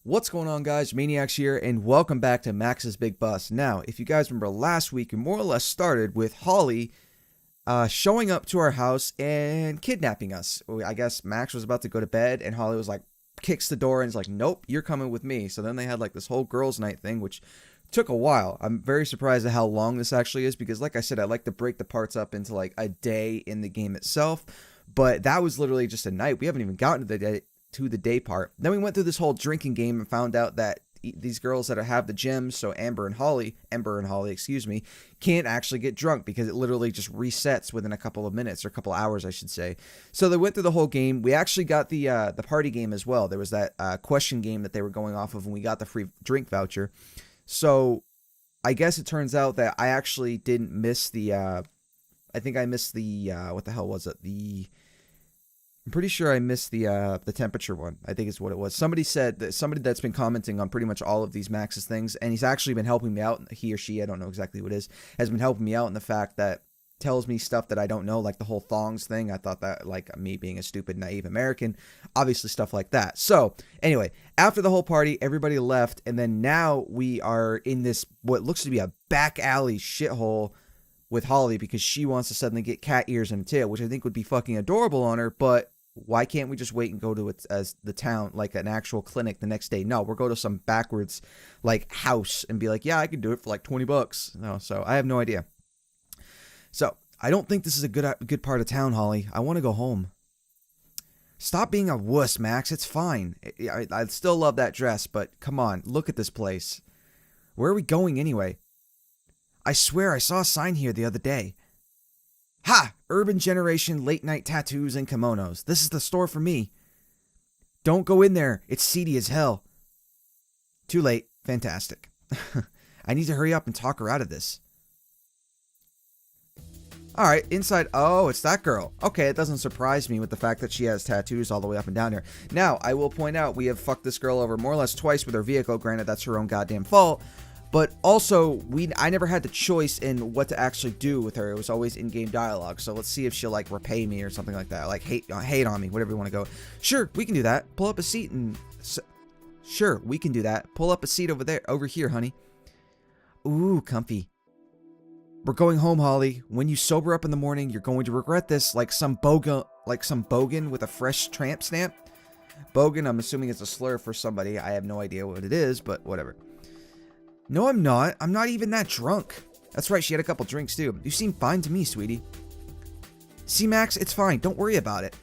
What's going on, guys? Maniacs here, and welcome back to Max's Big Bus. Now, if you guys remember last week, we more or less started with Holly showing up to our house and kidnapping us. I guess Max was about to go to bed, and Holly was like, kicks the door and is like, nope, you're coming with me. So then they had like this whole girls' night thing, which took a while. I'm very surprised at how long this actually is, because like I said, I like to break the parts up into like a day in the game itself. But that was literally just a night. We haven't even gotten to the day part. Then we went through this whole drinking game and found out that these girls that have the gems, so Ember and Holly, can't actually get drunk because it literally just resets within a couple of minutes, or a couple hours, I should say. So they went through the whole game. We actually got the party game as well. There was that question game that they were going off of, and we got the free drink voucher. So I guess it turns out that I actually didn't miss the, I think I missed the, what the hell was it? I'm pretty sure I missed the temperature one. I think is what it was. Somebody said that somebody that's been commenting on pretty much all of these Max's things, and he's actually been helping me out. He or she, I don't know exactly what it is, has been helping me out in the fact that tells me stuff that I don't know, like the whole thongs thing. I thought that, like me being a stupid, naive American, obviously stuff like that. So anyway, after the whole party, everybody left, and then now we are in this what looks to be a back alley shithole with Holly because she wants to suddenly get cat ears and a tail, which I think would be fucking adorable on her, but why can't we just wait and go to it as the town, like an actual clinic the next day? No, we'll go to some backwards like house and be like, yeah, I can do it for like $20. No, so I have no idea. So I don't think this is a good part of town, Holly. I want to go home. Stop being a wuss, Max. It's fine. I still love that dress, but come on, look at this place. Where are we going anyway? I swear I saw a sign here the other day. Ha! Urban Generation Late Night Tattoos and Kimonos. This is the store for me. Don't go in there. It's seedy as hell. Too late. Fantastic. I need to hurry up and talk her out of this. Alright, inside. Oh, it's that girl. Okay, it doesn't surprise me with the fact that she has tattoos all the way up and down here. Now, I will point out, we have fucked this girl over more or less twice with her vehicle. Granted, that's her own goddamn fault. But also, I never had the choice in what to actually do with her. It was always in-game dialogue. So let's see if she'll, like, repay me or something like that. Like, hate on me, whatever you want to go. Sure, we can do that. Pull up a seat and... Sure, we can do that. Pull up a seat over here, honey. Ooh, comfy. We're going home, Holly. When you sober up in the morning, you're going to regret this like some bogan with a fresh tramp stamp. Bogan, I'm assuming it's a slur for somebody. I have no idea what it is, but whatever. No, I'm not. I'm not even that drunk. That's right, she had a couple drinks too. You seem fine to me, sweetie. See, Max, it's fine. Don't worry about it.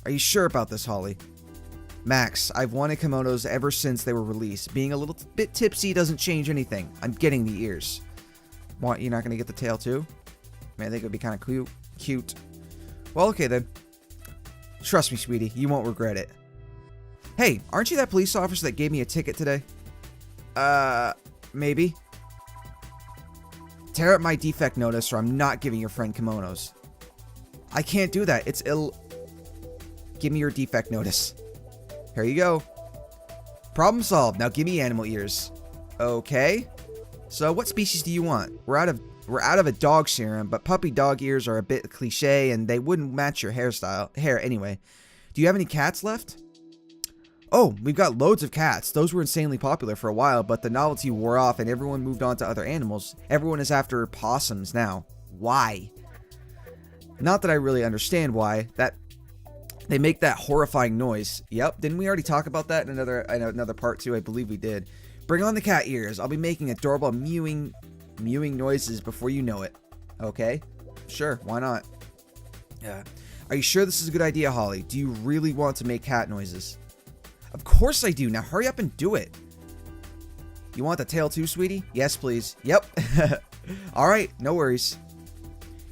Are you sure about this, Holly? Max, I've wanted kimonos ever since they were released. Being a little bit tipsy doesn't change anything. I'm getting the ears. What, you're not going to get the tail too? Man, I think it would be kind of cute. Well, okay then. Trust me, sweetie. You won't regret it. Hey, aren't you that police officer that gave me a ticket today? Maybe. Tear up my defect notice or I'm not giving your friend kimonos. I can't do that. It's Give me your defect notice. Here you go. Problem solved. Now give me animal ears. Okay. So what species do you want? We're out of a dog serum, but puppy dog ears are a bit cliche and they wouldn't match your hair anyway. Do you have any cats left? Oh, we've got loads of cats. Those were insanely popular for a while, but the novelty wore off and everyone moved on to other animals. Everyone is after possums now. Why? Not that I really understand why. That they make that horrifying noise. Yep, didn't we already talk about that in another part too? I believe we did. Bring on the cat ears. I'll be making adorable mewing noises before you know it. Okay? Sure, why not? Yeah. Are you sure this is a good idea, Holly? Do you really want to make cat noises? Of course I do. Now hurry up and do it. You want the tail too, sweetie? Yes, please. Yep. All right, no worries.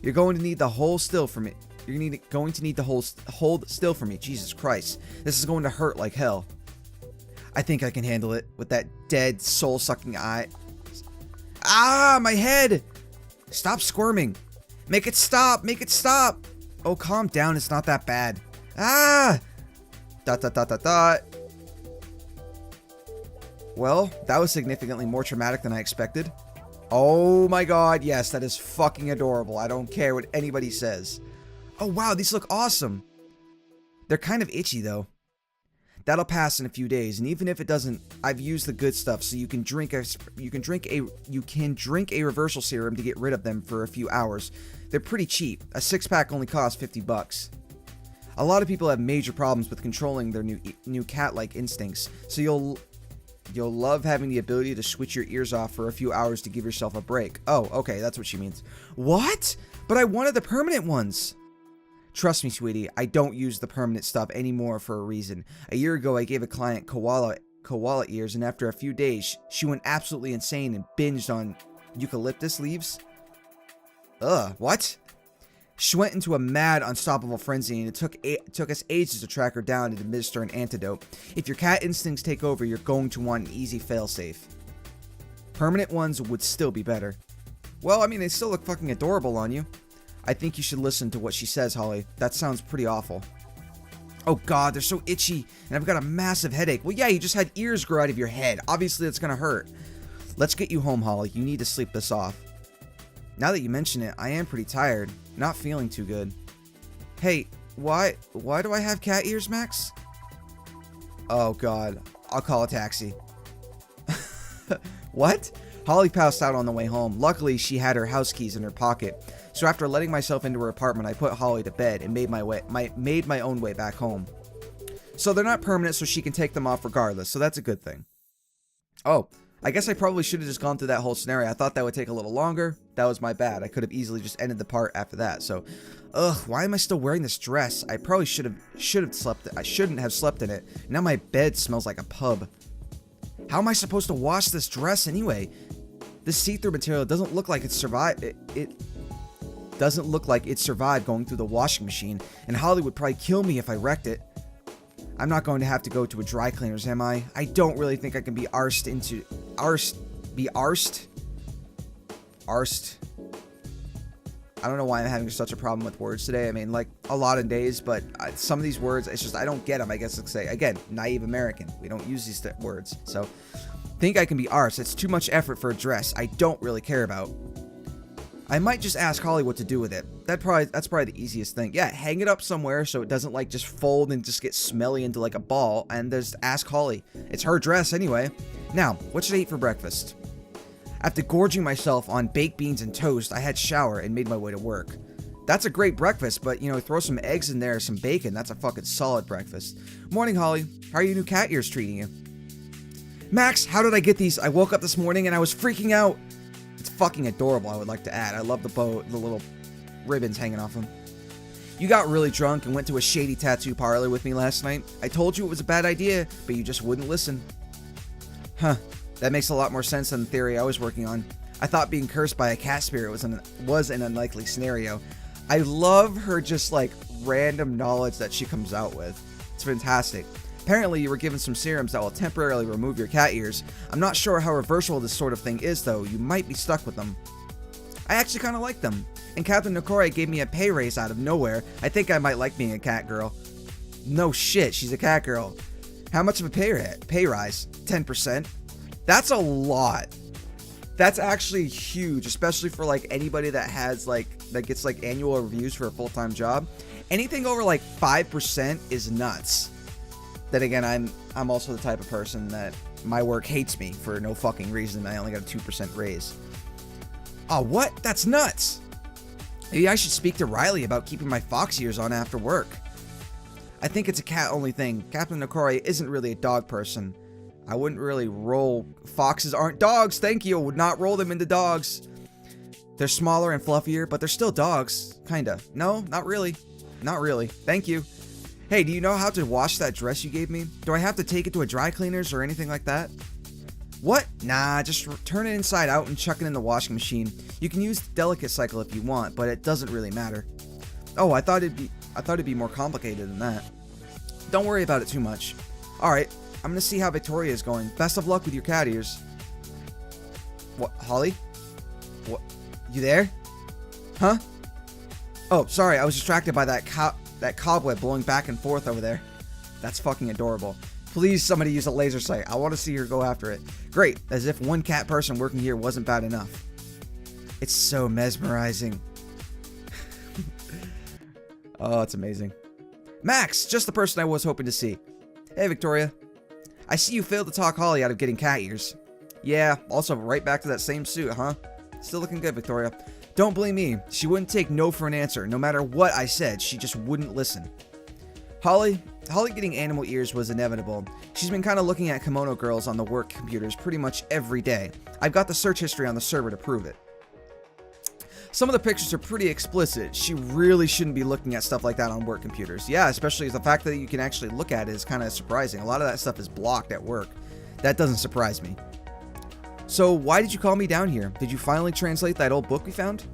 You're going to need the whole still for me. You're going to need the hold still for me. Jesus Christ. This is going to hurt like hell. I think I can handle it with that dead soul-sucking eye. Ah, my head. Stop squirming. Make it stop. Make it stop. Oh, calm down. It's not that bad. Ah. Dot, dot, dot, dot, dot. Well, that was significantly more traumatic than I expected. Oh my god, yes, that is fucking adorable. I don't care what anybody says. Oh wow, these look awesome. They're kind of itchy though. That'll pass in a few days, and even if it doesn't, I've used the good stuff, so you can drink a reversal serum to get rid of them for a few hours. They're pretty cheap. A 6-pack only costs $50. A lot of people have major problems with controlling their new cat-like instincts, so you'll love having the ability to switch your ears off for a few hours to give yourself a break. Oh, okay, that's what she means. What? But I wanted the permanent ones. Trust me, sweetie, I don't use the permanent stuff anymore for a reason. A year ago, I gave a client koala ears, and after a few days, she went absolutely insane and binged on eucalyptus leaves. Ugh, what? She went into a mad, unstoppable frenzy, and it took us ages to track her down and administer an antidote. If your cat instincts take over, you're going to want an easy failsafe. Permanent ones would still be better. Well, I mean, they still look fucking adorable on you. I think you should listen to what she says, Holly. That sounds pretty awful. Oh god, they're so itchy, and I've got a massive headache. Well, yeah, you just had ears grow out of your head. Obviously, that's gonna hurt. Let's get you home, Holly. You need to sleep this off. Now that you mention it, I am pretty tired. Not feeling too good. Hey, why do I have cat ears, Max? Oh god, I'll call a taxi. What? Holly passed out on the way home. Luckily, she had her house keys in her pocket. So after letting myself into her apartment, I put Holly to bed and made my own way back home. So they're not permanent, so she can take them off regardless. So that's a good thing. Oh, I guess I probably should have just gone through that whole scenario. I thought that would take a little longer. That was my bad. I could have easily just ended the part after that. So, why am I still wearing this dress? I probably should have slept. I shouldn't have slept in it. Now my bed smells like a pub. How am I supposed to wash this dress anyway? This see-through material doesn't look like it survived. It doesn't look like it survived going through the washing machine, and Holly would probably kill me if I wrecked it. I'm not going to have to go to a dry cleaners, am I? I don't really think I can be arsed. I don't know why I'm having such a problem with words today. I mean, like a lot of days, but some of these words, it's just I don't get them. I guess let's say again, naive American. We don't use these words, so think I can be arsed. It's too much effort for a dress I don't really care about. I might just ask Holly what to do with it. That's probably the easiest thing. Yeah, hang it up somewhere so it doesn't like just fold and just get smelly into like a ball, and just ask Holly. It's her dress anyway. Now, what should I eat for breakfast? After gorging myself on baked beans and toast, I had shower and made my way to work. That's a great breakfast, but you know, throw some eggs in there, some bacon, that's a fucking solid breakfast. Morning, Holly. How are your new cat ears treating you? Max, how did I get these? I woke up this morning and I was freaking out. It's fucking adorable, I would like to add. I love the little ribbons hanging off them. You got really drunk and went to a shady tattoo parlor with me last night. I told you it was a bad idea, but you just wouldn't listen. Huh. That makes a lot more sense than the theory I was working on. I thought being cursed by a cat spirit was an unlikely scenario. I love her just like random knowledge that she comes out with. It's fantastic. Apparently you were given some serums that will temporarily remove your cat ears. I'm not sure how reversible this sort of thing is though. You might be stuck with them. I actually kind of like them. And Captain Nokore gave me a pay raise out of nowhere. I think I might like being a cat girl. No shit, she's a cat girl. How much of a pay rise? 10%? That's a lot. That's actually huge, especially for like anybody that has that gets like annual reviews for a full-time job. Anything over like 5% is nuts. Then again, I'm also the type of person that my work hates me for no fucking reason. I only got a 2% raise. Oh, what? That's nuts. Maybe I should speak to Riley about keeping my fox ears on after work. I think it's a cat-only thing. Captain Nokore isn't really a dog person. I wouldn't really roll. Foxes aren't dogs, thank you. I would not roll them into dogs. They're smaller and fluffier, but they're still dogs. Kinda. No, not really. Not really. Thank you. Hey, do you know how to wash that dress you gave me? Do I have to take it to a dry cleaners or anything like that? What? Nah, just turn it inside out and chuck it in the washing machine. You can use the delicate cycle if you want, but it doesn't really matter. Oh, I thought it'd be more complicated than that. Don't worry about it too much. Alright. I'm gonna see how Victoria is going. Best of luck with your cat ears. What, Holly? What? You there? Huh? Oh, sorry, I was distracted by that cobweb blowing back and forth over there. That's fucking adorable. Please, somebody use a laser sight. I want to see her go after it. Great, as if one cat person working here wasn't bad enough. It's so mesmerizing. Oh, it's amazing. Max, just the person I was hoping to see. Hey, Victoria. I see you failed to talk Holly out of getting cat ears. Yeah, also right back to that same suit, huh? Still looking good, Victoria. Don't blame me. She wouldn't take no for an answer. No matter what I said, she just wouldn't listen. Holly getting animal ears was inevitable. She's been kind of looking at kimono girls on the work computers pretty much every day. I've got the search history on the server to prove it. Some of the pictures are pretty explicit. She really shouldn't be looking at stuff like that on work computers. Yeah, especially the fact that you can actually look at it is kind of surprising. A lot of that stuff is blocked at work. That doesn't surprise me. So why did you call me down here? Did you finally translate that old book we found?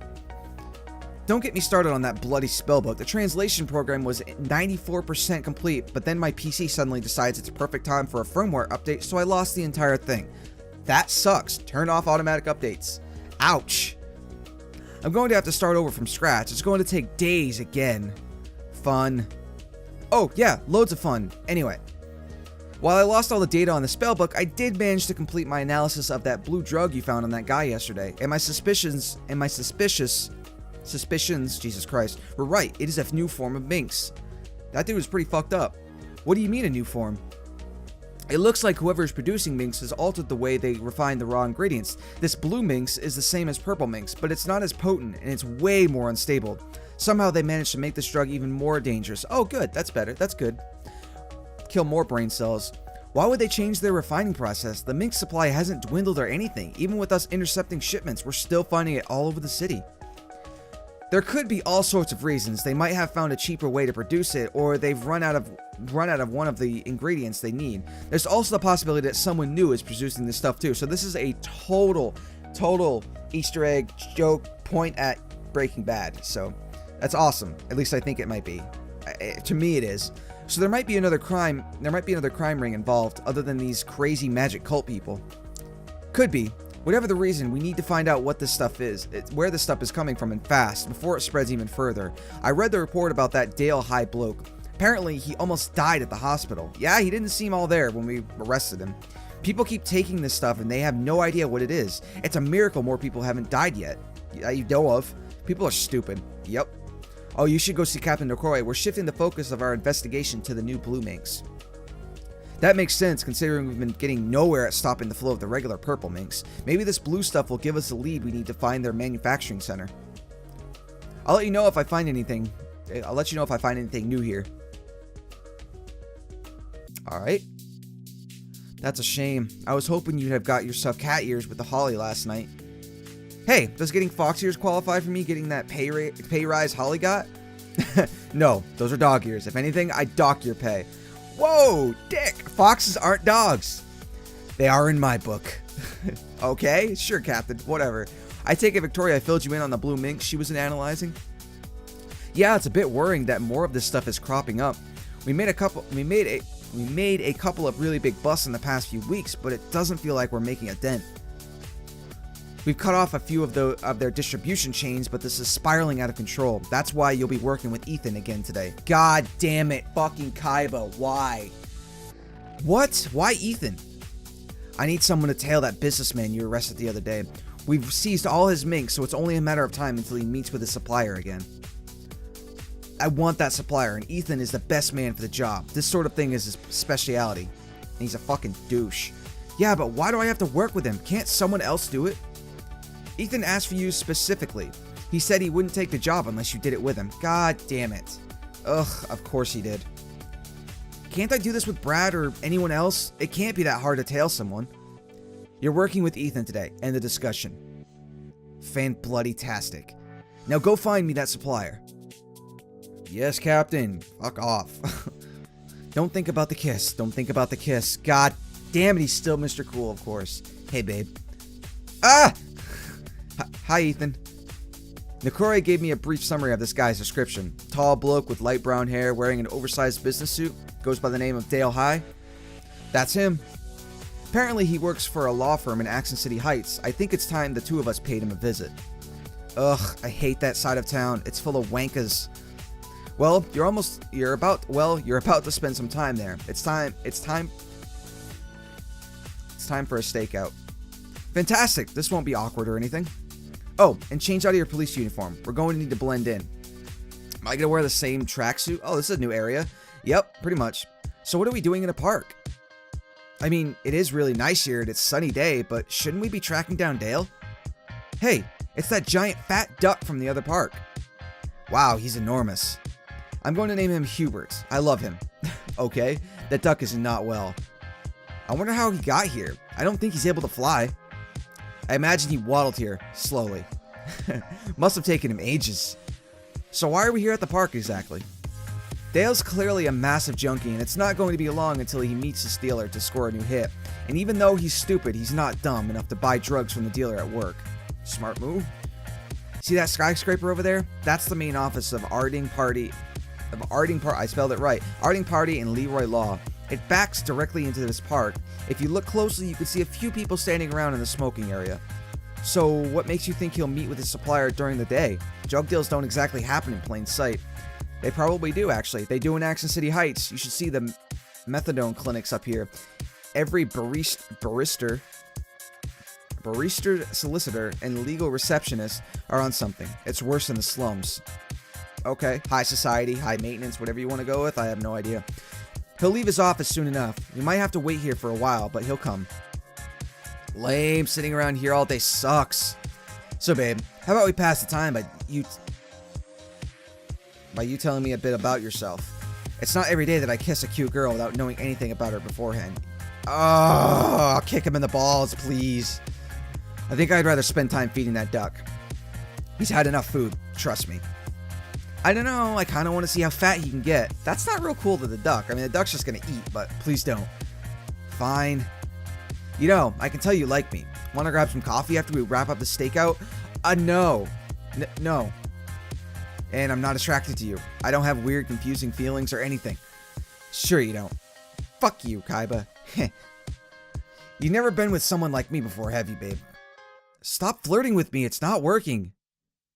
Don't get me started on that bloody spellbook. The translation program was 94% complete, but then my PC suddenly decides it's a perfect time for a firmware update, so I lost the entire thing. That sucks. Turn off automatic updates. Ouch. I'm going to have to start over from scratch. It's going to take days again. Fun. Oh, yeah, loads of fun. Anyway. While I lost all the data on the spellbook, I did manage to complete my analysis of that blue drug you found on that guy yesterday, and my suspicions, Jesus Christ, were right. It is a new form of minx. That dude was pretty fucked up. What do you mean a new form? It looks like whoever is producing minx has altered the way they refine the raw ingredients. This blue minx is the same as purple minx, but it's not as potent and it's way more unstable. Somehow they managed to make this drug even more dangerous. Oh good, that's better, that's good. Kill more brain cells. Why would they change their refining process? The minx supply hasn't dwindled or anything. Even with us intercepting shipments, we're still finding it all over the city. There could be all sorts of reasons. They might have found a cheaper way to produce it, or they've run out of one of the ingredients they need. There's also the possibility that someone new is producing this stuff too. So this is a total Easter egg joke point at Breaking Bad. So that's awesome. At least I think it might be. To me, it is. So there might be another crime. There might be another crime ring involved, other than these crazy magic cult people. Could be. Whatever the reason, we need to find out what this stuff is, where this stuff is coming from, and fast, before it spreads even further. I read the report about that Dale High bloke. Apparently, he almost died at the hospital. Yeah, he didn't seem all there when we arrested him. People keep taking this stuff and they have no idea what it is. It's a miracle more people haven't died yet. You know of. People are stupid. Yep. Oh, you should go see Captain Nokoi. We're shifting the focus of our investigation to the new blue minx. That makes sense considering we've been getting nowhere at stopping the flow of the regular purple minx. Maybe this blue stuff will give us the lead we need to find their manufacturing center. I'll let you know if I find anything. I'll let you know if I find anything new here. Alright. That's a shame. I was hoping you'd have got yourself cat ears with the Holly last night. Hey, does getting fox ears qualify for me getting that pay rise Holly got? No, those are dog ears. If anything, I dock your pay. Whoa, dick! Foxes aren't dogs. They are in my book. Okay, sure, Captain. Whatever. I take it Victoria filled you in on the blue minx she was analyzing. Yeah, it's a bit worrying that more of this stuff is cropping up. We made a couple of really big busts in the past few weeks, but it doesn't feel like we're making a dent. We've cut off a few of their distribution chains, but this is spiraling out of control. That's why you'll be working with Ethan again today. God damn it, fucking Kaiba, why? What? Why Ethan? I need someone to tail that businessman you arrested the other day. We've seized all his minks, so it's only a matter of time until he meets with his supplier again. I want that supplier, and Ethan is the best man for the job. This sort of thing is his specialty. And he's a fucking douche. Yeah, but why do I have to work with him? Can't someone else do it? Ethan asked for you specifically. He said he wouldn't take the job unless you did it with him. God damn it. Ugh, of course he did. Can't I do this with Brad or anyone else? It can't be that hard to tail someone. You're working with Ethan today. End the discussion. Fan-bloody-tastic. Now go find me that supplier. Yes, Captain. Fuck off. Don't think about the kiss. Don't think about the kiss. God damn it, he's still Mr. Cool, of course. Hey, babe. Ah! Hi, Ethan. Nokoi gave me a brief summary of this guy's description. Tall bloke with light brown hair wearing an oversized business suit. Goes by the name of Dale High. That's him. Apparently he works for a law firm in Accent City Heights. I think it's time the two of us paid him a visit. Ugh, I hate that side of town. It's full of wankas. Well, you're about to spend some time there. It's time for a stakeout. Fantastic. This won't be awkward or anything. Oh, and change out of your police uniform. We're going to need to blend in. Am I going to wear the same tracksuit? Oh, this is a new area. Yep, pretty much. So what are we doing in a park? I mean, it is really nice here and it's a sunny day, but shouldn't we be tracking down Dale? Hey, it's that giant fat duck from the other park. Wow, he's enormous. I'm going to name him Hubert. I love him. Okay, that duck is not well. I wonder how he got here. I don't think he's able to fly. I imagine he waddled here, slowly. Must have taken him ages. So why are we here at the park exactly? Dale's clearly a massive junkie, and it's not going to be long until he meets his dealer to score a new hit. And even though he's stupid, he's not dumb enough to buy drugs from the dealer at work. Smart move. See that skyscraper over there? That's the main office of Arding Party. I spelled it right. Arding Party and Leroy Law. It backs directly into this park. If you look closely, you can see a few people standing around in the smoking area. So what makes you think he'll meet with his supplier during the day? Drug deals don't exactly happen in plain sight. They probably do, actually. They do in Accent City Heights. You should see the methadone clinics up here. Every barrister, solicitor, and legal receptionist are on something. It's worse than the slums. Okay, high society, high maintenance, whatever you want to go with, I have no idea. He'll leave his office soon enough. You might have to wait here for a while, but he'll come. Lame, sitting around here all day sucks. So babe, how about we pass the time by you telling me a bit about yourself? It's not every day that I kiss a cute girl without knowing anything about her beforehand. Oh, I'll kick him in the balls, please. I think I'd rather spend time feeding that duck. He's had enough food, trust me. I don't know, I kind of want to see how fat he can get. That's not real cool to the duck. I mean, the duck's just going to eat, but please don't. Fine. You know, I can tell you like me. Want to grab some coffee after we wrap up the stakeout? No. No. And I'm not attracted to you. I don't have weird, confusing feelings or anything. Sure you don't. Fuck you, Kaiba. You've never been with someone like me before, have you, babe? Stop flirting with me, it's not working.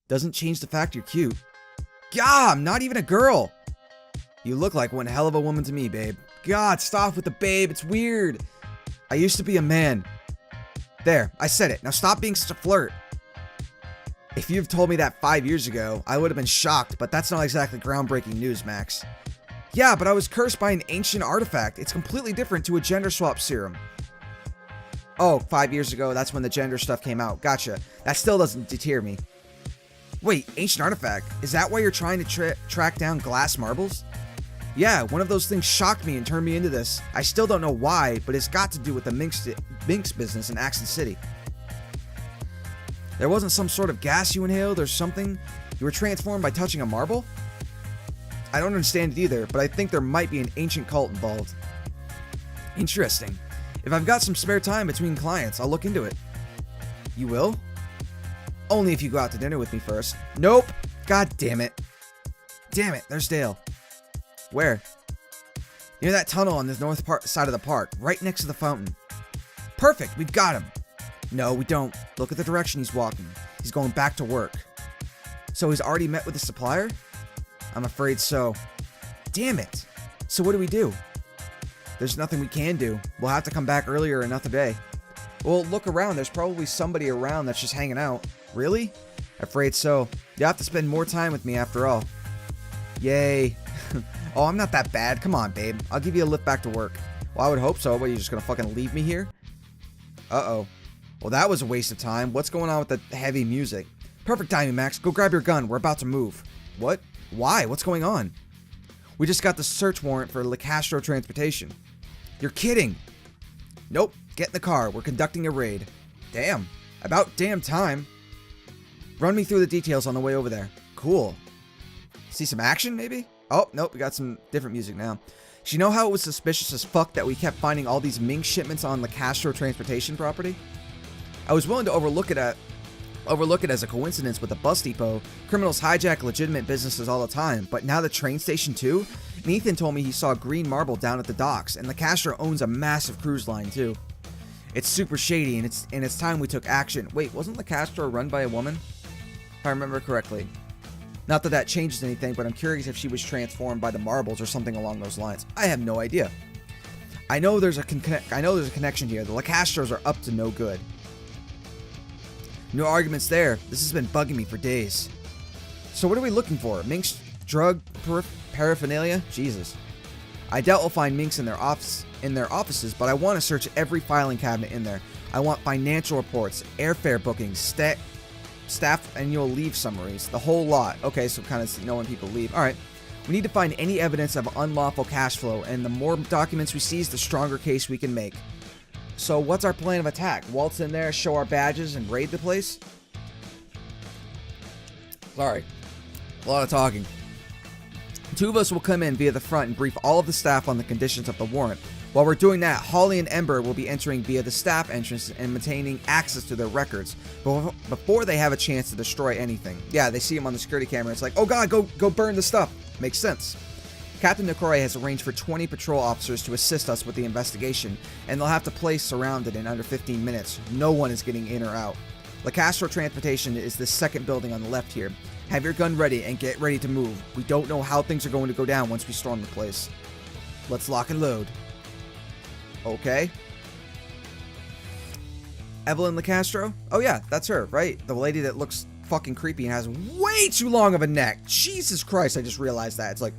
Doesn't change the fact you're cute. God, I'm not even a girl. You look like one hell of a woman to me, babe. God, stop with the babe, it's weird. I used to be a man. There, I said it. Now stop being such a flirt. If you've told me that 5 years ago, I would have been shocked, but that's not exactly groundbreaking news, Max. Yeah, but I was cursed by an ancient artifact. It's completely different to a gender swap serum. Oh, 5 years ago, that's when the gender stuff came out. Gotcha. That still doesn't deter me. Wait, ancient artifact? Is that why you're trying to track down glass marbles? Yeah, one of those things shocked me and turned me into this. I still don't know why, but it's got to do with the Minx business in Accent City. There wasn't some sort of gas you inhaled or something? You were transformed by touching a marble? I don't understand it either, but I think there might be an ancient cult involved. Interesting. If I've got some spare time between clients, I'll look into it. You will? Only if you go out to dinner with me first. Nope. God damn it. Damn it, there's Dale. Where? Near that tunnel on the north side of the park, right next to the fountain. Perfect, we've got him. No, we don't. Look at the direction he's walking. He's going back to work. So he's already met with the supplier? I'm afraid so. Damn it. So what do we do? There's nothing we can do. We'll have to come back earlier another day. Well, look around. There's probably somebody around that's just hanging out. Really? Afraid so. You have to spend more time with me after all. Yay. Oh, I'm not that bad. Come on, babe. I'll give you a lift back to work. Well, I would hope so. What, are you just gonna fucking leave me here? Uh-oh. Well, that was a waste of time. What's going on with the heavy music? Perfect timing, Max. Go grab your gun. We're about to move. What? Why? What's going on? We just got the search warrant for Le Castro Transportation. You're kidding. Nope. Get in the car. We're conducting a raid. Damn. About damn time. Run me through the details on the way over there. Cool. See some action, maybe? Oh, nope. We got some different music now. Do you know how it was suspicious as fuck that we kept finding all these Ming shipments on Le Castro Transportation property? I was willing to overlook it as a coincidence with the bus depot. Criminals hijack legitimate businesses all the time, but now the train station too? And Ethan told me he saw green marble down at the docks, and Le Castro owns a massive cruise line too. It's super shady, and it's time we took action. Wait, wasn't Le Castro run by a woman? If I remember correctly. Not that that changes anything, but I'm curious if she was transformed by the marbles or something along those lines. I have no idea. I know there's a connection here. The Le Castros are up to no good. No arguments there. This has been bugging me for days. So what are we looking for? Mink's drug paraphernalia? Jesus. I doubt we'll find minks in their offices, but I want to search every filing cabinet in there. I want financial reports, airfare bookings, staff annual leave summaries, the whole lot. Okay, so kind of know when people leave. All right. We need to find any evidence of unlawful cash flow, and the more documents we seize, the stronger case we can make. So what's our plan of attack? Waltz in there, show our badges, and raid the place? Sorry. A lot of talking. Two of us will come in via the front and brief all of the staff on the conditions of the warrant. While we're doing that, Holly and Ember will be entering via the staff entrance and maintaining access to their records before they have a chance to destroy anything. Yeah, they see him on the security camera. It's like, oh god, go burn the stuff. Makes sense. Captain Nikore has arranged for 20 patrol officers to assist us with the investigation, and they'll have the place surrounded in under 15 minutes. No one is getting in or out. La Castro Transportation is the second building on the left here. Have your gun ready and get ready to move. We don't know how things are going to go down once we storm the place. Let's lock and load. Okay. Evelyn LaCastro? Oh yeah, that's her, right? The lady that looks fucking creepy and has way too long of a neck. Jesus Christ, I just realized that. It's like...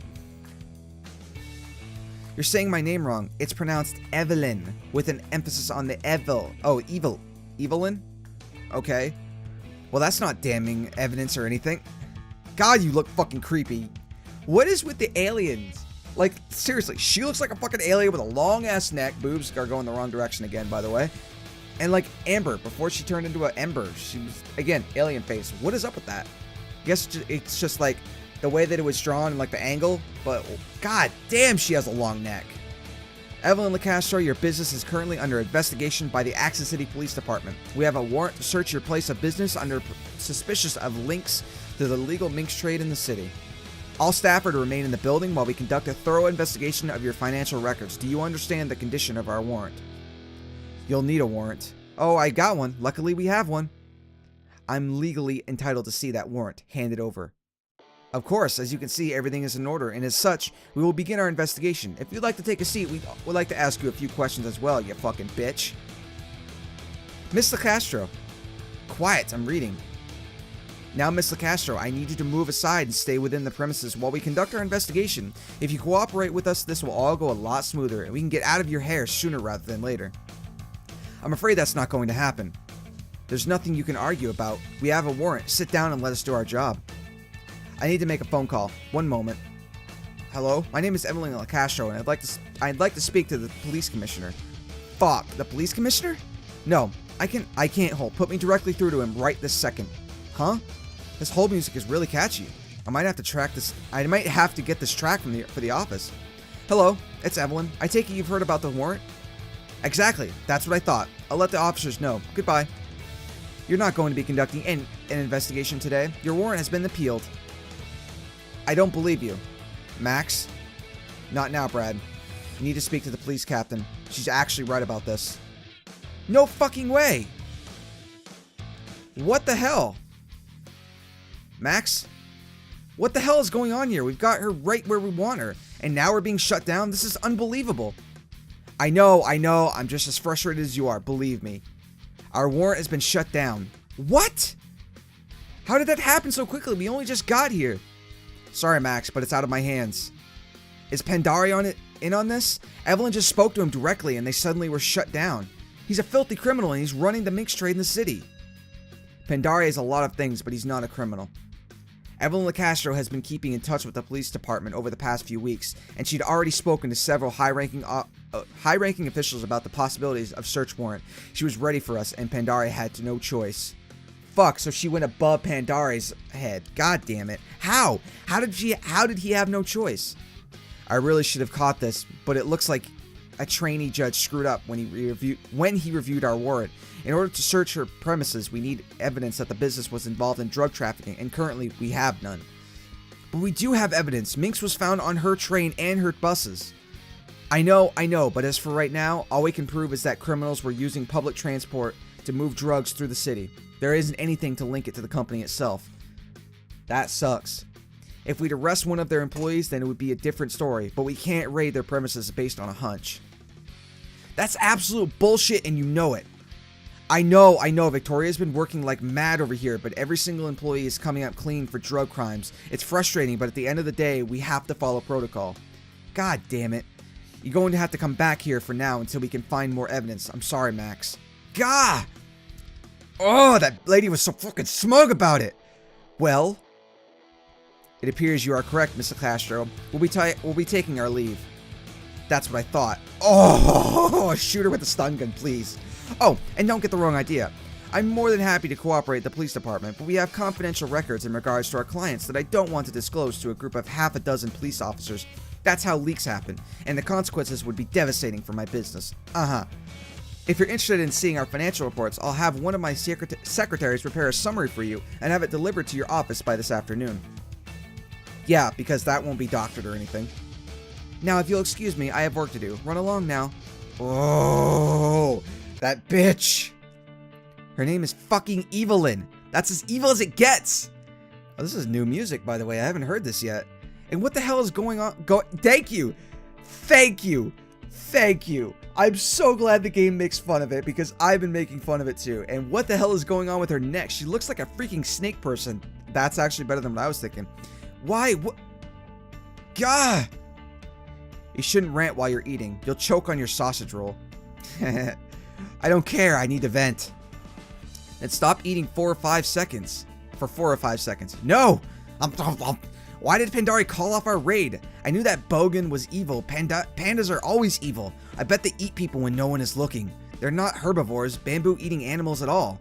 You're saying my name wrong. It's pronounced Evelyn, with an emphasis on the evil. Oh, evil. Evelyn? Okay. Well, that's not damning evidence or anything. God, you look fucking creepy. What is with the aliens? Like, seriously, she looks like a fucking alien with a long-ass neck. Boobs are going the wrong direction again, by the way. And, like, Amber, before she turned into an Ember, she was, again, alien face. What is up with that? I guess it's just, like, the way that it was drawn and, like, the angle. But, god damn, she has a long neck. Evelyn LaCastro, your business is currently under investigation by the Access City Police Department. We have a warrant to search your place of business under suspicious of links to the illegal minks trade in the city. All staff are to remain in the building while we conduct a thorough investigation of your financial records. Do you understand the condition of our warrant? You'll need a warrant. Oh, I got one. Luckily, we have one. I'm legally entitled to see that warrant. Hand it over. Of course, as you can see, everything is in order, and as such, we will begin our investigation. If you'd like to take a seat, we would like to ask you a few questions as well, you fucking bitch. Miss LaCastro. Quiet, I'm reading. Now, Miss LaCastro, I need you to move aside and stay within the premises while we conduct our investigation. If you cooperate with us, this will all go a lot smoother, and we can get out of your hair sooner rather than later. I'm afraid that's not going to happen. There's nothing you can argue about. We have a warrant. Sit down and let us do our job. I need to make a phone call. One moment. Hello? My name is Evelyn LaCastro, and I'd like to speak to the police commissioner. Fuck, the police commissioner? No, I can't hold. Put me directly through to him right this second. Huh? This whole music is really catchy. I might have to get this track for the office. Hello, it's Evelyn. I take it you've heard about the warrant? Exactly. That's what I thought. I'll let the officers know. Goodbye. You're not going to be conducting an investigation today. Your warrant has been appealed. I don't believe you. Max? Not now, Brad. You need to speak to the police captain. She's actually right about this. No fucking way! What the hell? Max? What the hell is going on here? We've got her right where we want her, and now we're being shut down? This is unbelievable. I know. I'm just as frustrated as you are, believe me. Our warrant has been shut down. What? How did that happen so quickly? We only just got here. Sorry, Max, but it's out of my hands. Is Pandari in on this? Evelyn just spoke to him directly, and they suddenly were shut down. He's a filthy criminal, and he's running the minx trade in the city. Pandari is a lot of things, but he's not a criminal. Evelyn LaCastro has been keeping in touch with the police department over the past few weeks, and she'd already spoken to several high-ranking officials about the possibilities of search warrant. She was ready for us, and Pandari had no choice. Fuck, so she went above Pandari's head. God damn it. How? How did he have no choice? I really should have caught this, but it looks like a trainee judge screwed up when he reviewed our warrant. In order to search her premises, we need evidence that the business was involved in drug trafficking, and currently we have none. But we do have evidence. Minx was found on her train and her buses. I know, but as for right now, all we can prove is that criminals were using public transport to move drugs through the city. There isn't anything to link it to the company itself. That sucks. If we'd arrest one of their employees, then it would be a different story, but we can't raid their premises based on a hunch. That's absolute bullshit, and you know it. I know, Victoria's been working like mad over here, but every single employee is coming up clean for drug crimes. It's frustrating, but at the end of the day, we have to follow protocol. God damn it. You're going to have to come back here for now until we can find more evidence. I'm sorry, Max. Gah! Oh, that lady was so fucking smug about it. Well, it appears you are correct, Mr. Castro. We'll be taking our leave. That's what I thought. Oh, shoot her with a stun gun, please. Oh, and don't get the wrong idea. I'm more than happy to cooperate with the police department, but we have confidential records in regards to our clients that I don't want to disclose to a group of half a dozen police officers. That's how leaks happen, and the consequences would be devastating for my business. If you're interested in seeing our financial reports, I'll have one of my secretaries prepare a summary for you and have it delivered to your office by this afternoon. Yeah, because that won't be doctored or anything. Now, if you'll excuse me, I have work to do. Run along now. Oh, that bitch. Her name is fucking Evelyn. That's as evil as it gets. Oh, this is new music, by the way. I haven't heard this yet. And what the hell is going on? Thank you. Thank you. Thank you. I'm so glad the game makes fun of it because I've been making fun of it too. And what the hell is going on with her neck? She looks like a freaking snake person. That's actually better than what I was thinking. Why? What? Gah! You shouldn't rant while you're eating. You'll choke on your sausage roll. I don't care. I need to vent. And stop eating 4 or 5 seconds. For 4 or 5 seconds. No! Why did Pandari call off our raid? I knew that Bogan was evil. Pandas are always evil. I bet they eat people when no one is looking. They're not herbivores, bamboo-eating animals at all.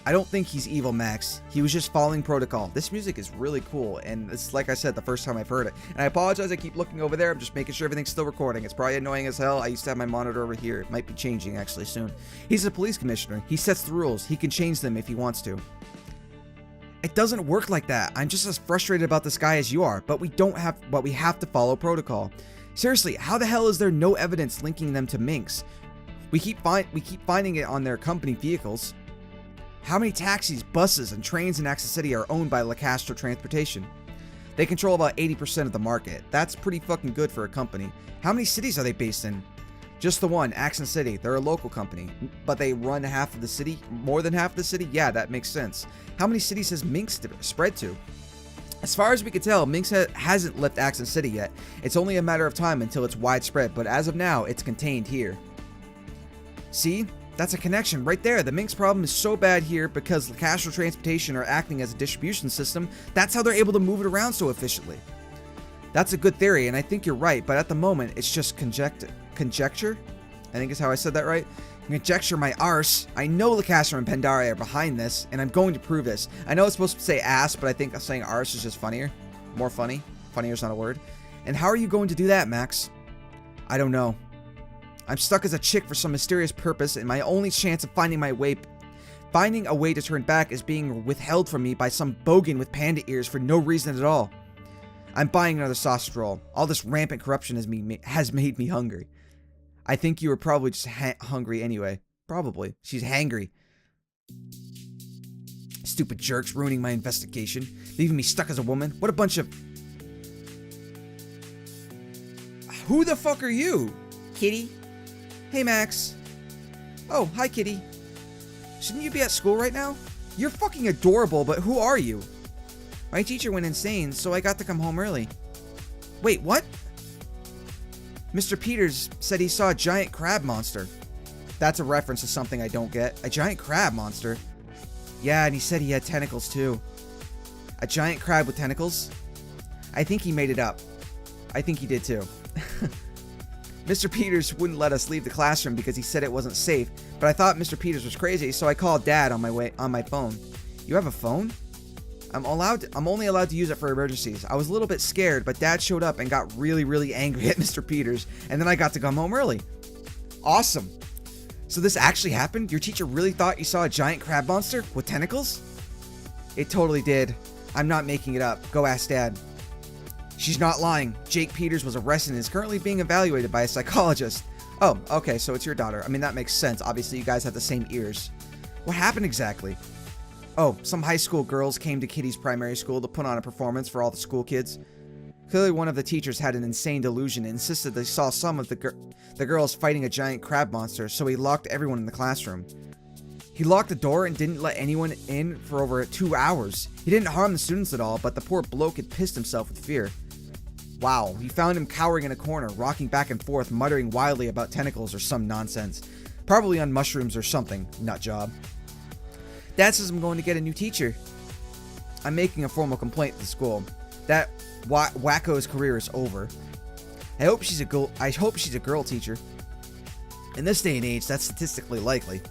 I don't think he's evil, Max. He was just following protocol. This music is really cool, and it's like I said, the first time I've heard it. And I apologize, I keep looking over there. I'm just making sure everything's still recording. It's probably annoying as hell. I used to have my monitor over here. It might be changing, actually, soon. He's a police commissioner. He sets the rules. He can change them if he wants to. It doesn't work like that. I'm just as frustrated about this guy as you are, but we have to follow protocol. Seriously, how the hell is there no evidence linking them to minks? We keep finding it on their company vehicles. How many taxis, buses, and trains in Access City are owned by La Castro Transportation? They control about 80% of the market. That's pretty fucking good for a company. How many cities are they based in? Just the one, Accent City. They're a local company. But they run half of the city? More than half of the city? Yeah, that makes sense. How many cities has Minx spread to? As far as we can tell, Minx hasn't left Accent City yet. It's only a matter of time until it's widespread, but as of now, it's contained here. See? That's a connection right there. The Minx problem is so bad here because La Castro Transportation are acting as a distribution system. That's how they're able to move it around so efficiently. That's a good theory, and I think you're right, but at the moment, it's just conjecture? I think is how I said that right. Conjecture my arse. I know La Castro and Pandari are behind this, and I'm going to prove this. I know it's supposed to say ass, but I think saying arse is just funnier. More funny. Funnier is not a word. And how are you going to do that, Max? I don't know. I'm stuck as a chick for some mysterious purpose, and my only chance of finding a way to turn back is being withheld from me by some bogan with panda ears for no reason at all. I'm buying another sausage roll. All this rampant corruption has made me hungry. I think you were probably just hungry anyway. Probably. She's hangry. Stupid jerks ruining my investigation. Leaving me stuck as a woman. What a bunch of... Who the fuck are you? Kitty? Hey, Max. Oh, hi, Kitty. Shouldn't you be at school right now? You're fucking adorable, but who are you? My teacher went insane, so I got to come home early. Wait, what? Mr. Peters said he saw a giant crab monster. That's a reference to something I don't get. A giant crab monster? Yeah, and he said he had tentacles too. A giant crab with tentacles? I think he made it up. I think he did too. Mr. Peters wouldn't let us leave the classroom because he said it wasn't safe, but I thought Mr. Peters was crazy, so I called Dad on my phone. You have a phone? I'm only allowed to use it for emergencies. I was a little bit scared, but Dad showed up and got really, really angry at Mr. Peters, and then I got to come home early. Awesome. So this actually happened? Your teacher really thought you saw a giant crab monster with tentacles? It totally did. I'm not making it up. Go ask Dad. She's not lying. Jake Peters was arrested and is currently being evaluated by a psychologist. Oh, okay, so it's your daughter. I mean, that makes sense. Obviously, you guys have the same ears. What happened exactly? Oh, some high school girls came to Kitty's primary school to put on a performance for all the school kids. Clearly, one of the teachers had an insane delusion and insisted they saw some of the girls fighting a giant crab monster, so he locked everyone in the classroom. He locked the door and didn't let anyone in for over 2 hours. He didn't harm the students at all, but the poor bloke had pissed himself with fear. Wow, you found him cowering in a corner, rocking back and forth, muttering wildly about tentacles or some nonsense. Probably on mushrooms or something, nut job. Dad says I'm going to get a new teacher. I'm making a formal complaint to the school. That wacko's career is over. I hope she's a girl teacher. In this day and age, that's statistically likely.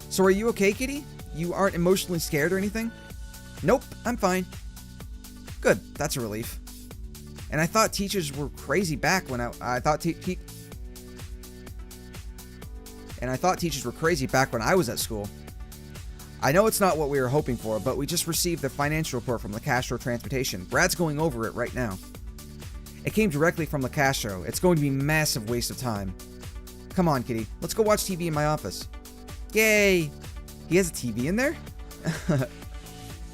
So are you okay, Kitty? You aren't emotionally scared or anything? Nope, I'm fine. Good, that's a relief. And I thought teachers were crazy back when I thought teachers were crazy back when I was at school. I know it's not what we were hoping for, but we just received the financial report from LeCastro Transportation. Brad's going over it right now. It came directly from LeCastro. It's going to be a massive waste of time. Come on, Kitty. Let's go watch TV in my office. Yay! He has a TV in there?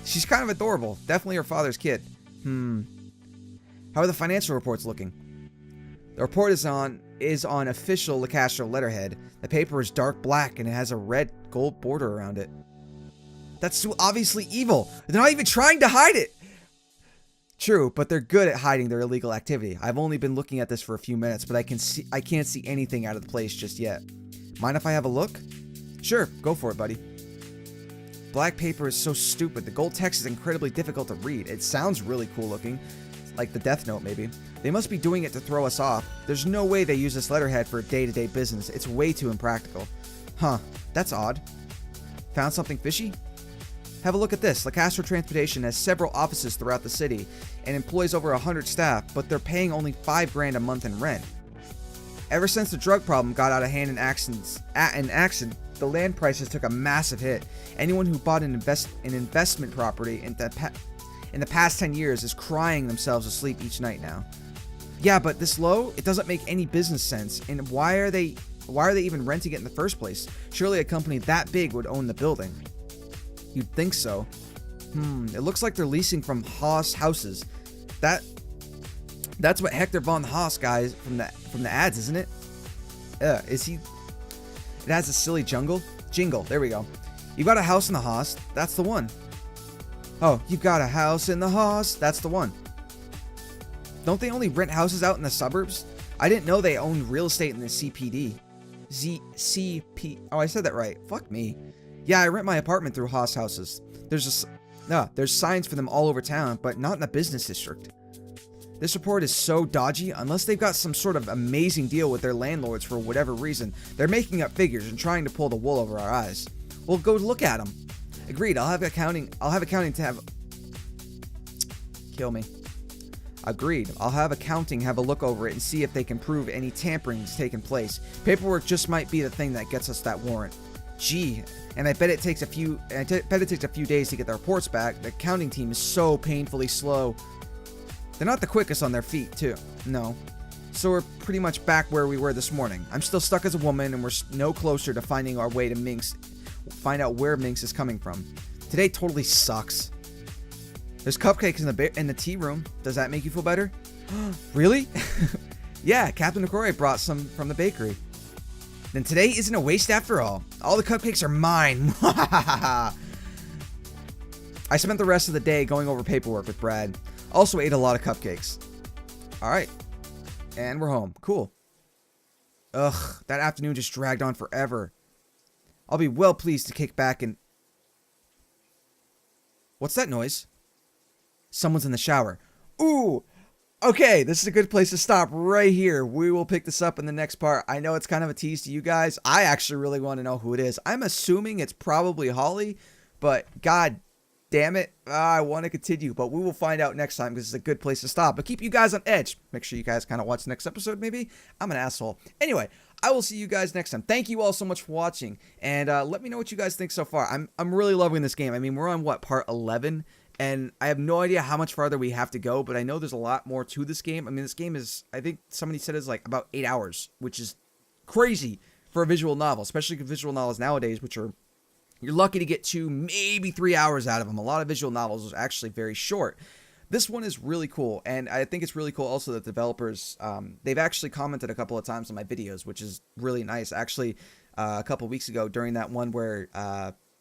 She's kind of adorable. Definitely her father's kid. How are the financial reports looking? The report is on official LeCastro letterhead. The paper is dark black and it has a red gold border around it. That's so obviously evil. They're not even trying to hide it. True, but they're good at hiding their illegal activity. I've only been looking at this for a few minutes, but I can't see anything out of the place just yet. Mind if I have a look? Sure, go for it, buddy. Black paper is so stupid. The gold text is incredibly difficult to read. It sounds really cool looking. Like the Death Note, maybe. They must be doing it to throw us off. There's no way they use this letterhead for day-to-day business. It's way too impractical. Huh, that's odd. Found something fishy? Have a look at this. LeCastro Transportation has several offices throughout the city and employs over 100 staff, but they're paying only $5,000 a month in rent. Ever since the drug problem got out of hand in Axon, the land prices took a massive hit. Anyone who bought an investment property in the past 10 years is crying themselves to sleep each night now. Yeah, but this low, it doesn't make any business sense. And why are they even renting it in the first place? Surely a company that big would own the building. You'd think so. It looks like they're leasing from Haas Houses. That's what Hector von Haas guys from the ads, isn't it? Is he? It has a silly jingle. There we go. You got a house in the Haas. That's the one. Oh, you got a house in the Haas. That's the one. Don't they only rent houses out in the suburbs? I didn't know they owned real estate in the CPD. Oh, I said that right. Fuck me. Yeah, I rent my apartment through Haas Houses. There's signs for them all over town, but not in the business district. This report is so dodgy. Unless they've got some sort of amazing deal with their landlords for whatever reason, they're making up figures and trying to pull the wool over our eyes. We'll go look at them. Agreed. I'll have accounting to have. Kill me. Agreed. I'll have accounting have a look over it and see if they can prove any tampering's taken place. Paperwork just might be the thing that gets us that warrant. Gee, and I bet it takes a few days to get the reports back. The accounting team is so painfully slow. They're not the quickest on their feet, too. No. So we're pretty much back where we were this morning. I'm still stuck as a woman, and we're no closer to finding our way to Minx. Find out where Minx is coming from. Today totally sucks. There's cupcakes in the tea room. Does that make you feel better? Really? Yeah, Captain Okore brought some from the bakery. Then today isn't a waste after all. All the cupcakes are mine. I spent the rest of the day going over paperwork with Brad. Also ate a lot of cupcakes. Alright. And we're home. Cool. Ugh, that afternoon just dragged on forever. I'll be well pleased to kick back and... What's that noise? Someone's in the shower. Ooh! Okay, this is a good place to stop right here. We will pick this up in the next part. I know it's kind of a tease to you guys. I actually really want to know who it is. I'm assuming it's probably Holly, but god damn it, I want to continue. But we will find out next time because it's a good place to stop. But keep you guys on edge. Make sure you guys kind of watch the next episode maybe. I'm an asshole. Anyway, I will see you guys next time. Thank you all so much for watching. And let me know what you guys think so far. I'm really loving this game. I mean, we're on what, part 11? And I have no idea how much farther we have to go, but I know there's a lot more to this game. I mean, this game is, I think somebody said it's like about 8 hours, which is crazy for a visual novel, especially visual novels nowadays, which are, you're lucky to get 2, maybe 3 hours out of them. A lot of visual novels are actually very short. This one is really cool, and I think it's really cool also that developers, they've actually commented a couple of times on my videos, which is really nice. Actually, a couple of weeks ago during that one where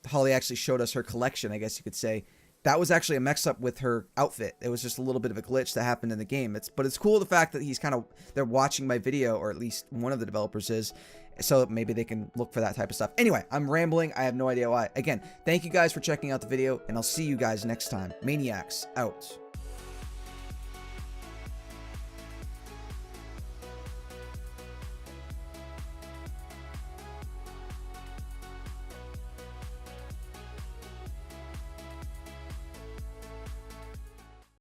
Holly actually showed us her collection, I guess you could say, that was actually a mix up with her outfit. It was just a little bit of a glitch that happened in the game. But it's cool the fact that they're watching my video, or at least one of the developers is, so maybe they can look for that type of stuff. Anyway, I'm rambling. I have no idea why. Again, thank you guys for checking out the video, and I'll see you guys next time. Maniacs out.